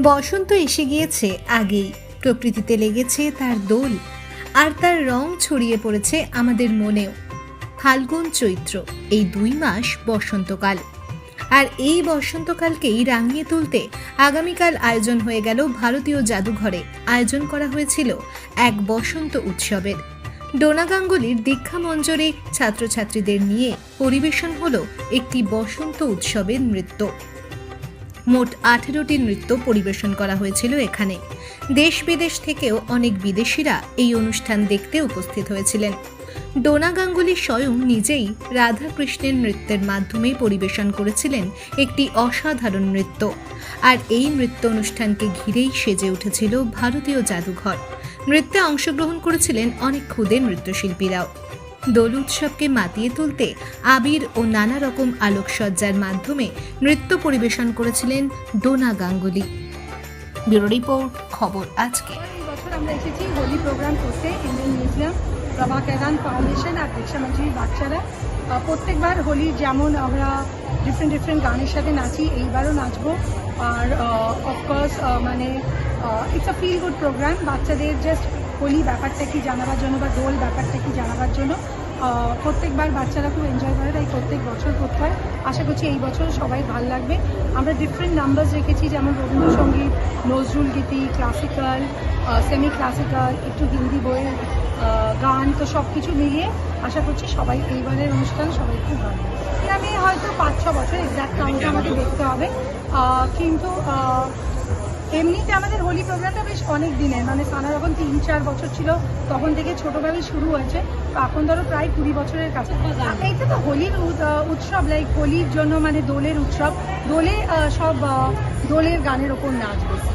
বসন্ত এসে গিয়েছে আগেই, প্রকৃতিতে লেগেছে তার দোল, আর তার রং ছড়িয়ে পড়েছে আমাদের মনেও। ফাল্গুন চৈত্র এই 2 মাস বসন্তকাল, আর এই বসন্তকালকেই রাঙিয়ে তুলতে আগামীকাল আয়োজন হয়ে গেল ভারতীয় জাদুঘরে। আয়োজন করা হয়েছিল এক বসন্ত উৎসবের। ডোনা গাঙ্গুলির দীক্ষা মঞ্জরে ছাত্রছাত্রীদের নিয়ে পরিবেশন হলো একটি বসন্ত উৎসবের নৃত্য। মোট 18টি নৃত্য পরিবেশন করা হয়েছিল এখানে। দেশ বিদেশ থেকেও অনেক বিদেশিরা এই অনুষ্ঠান দেখতে উপস্থিত হয়েছিলেন। ডোনা গাঙ্গুলি স্বয়ং নিজেই রাধা কৃষ্ণের নৃত্যের মাধ্যমে পরিবেশন করেছিলেন একটি অসাধারণ নৃত্য। আর এই নৃত্য অনুষ্ঠানকে ঘিরেই সেজে উঠেছিল ভারতীয় জাদুঘর। নৃত্যে অংশগ্রহণ করেছিলেন অনেক ক্ষুদে নৃত্যশিল্পীরাও। দোল উৎসবকে মাতিয়ে তুলতে আবির ও নানা রকম আলোকসজ্জার মাধ্যমে নৃত্য পরিবেশন করেছিলেন ডোনা গাঙ্গুলি। ব্যুরো রিপোর্ট, খবর আজকে। এই বছর আমরা এসেছি হোলি প্রোগ্রাম করতে ইন্ডিয়ান মিউজিয়াম, প্রভা কেদান ফাউন্ডেশন আর দীক্ষা মঞ্জুরির বাচ্চারা। প্রত্যেকবার হোলি যেমন আমরা ডিফারেন্ট গানের সাথে নাচি, এইবারও নাচবো। আর অফকোর্স মানে it's a feel good programme. বাচ্চাদের জাস্ট হোলি ব্যাপারটা কি জানাবার জন্য বা দোল ব্যাপারটা কি জানাবার জন্য প্রত্যেকবার বাচ্চারা খুব এনজয় করে, তাই প্রত্যেক বছর করতে হয়। আশা করছি এই বছর সবাই ভালো লাগবে। আমরা ডিফারেন্ট নাম্বারস রেখেছি, যেমন রবীন্দ্রসঙ্গীত, নজরুল গীতি, ক্লাসিক্যাল, সেমি ক্লাসিক্যাল, একটু হিন্দি বইয়ের গান, তো সব কিছু মিলিয়ে আশা করছি সবাই এইবারের অনুষ্ঠান সবাই খুব ভালো লাগবে। আমি হয়তো 5-6 বছর, এক্স্যাক্ট কাউন্ট আমাকে দেখতে হবে, কিন্তু এমনিতে আমাদের হোলি প্রোগ্রামটা বেশ অনেক দিনের, মানে সানা যখন 3-4 বছর ছিল তখন থেকে ছোটোবেলায় শুরু হয়েছে, তো এখন ধরো প্রায় 20 বছরের কাছে। এইটা তো হোলির উৎসব, লাইক হোলির জন্য মানে দোলের উৎসব, দোলে সব দোলের গানের ওপর নাচ বেশি।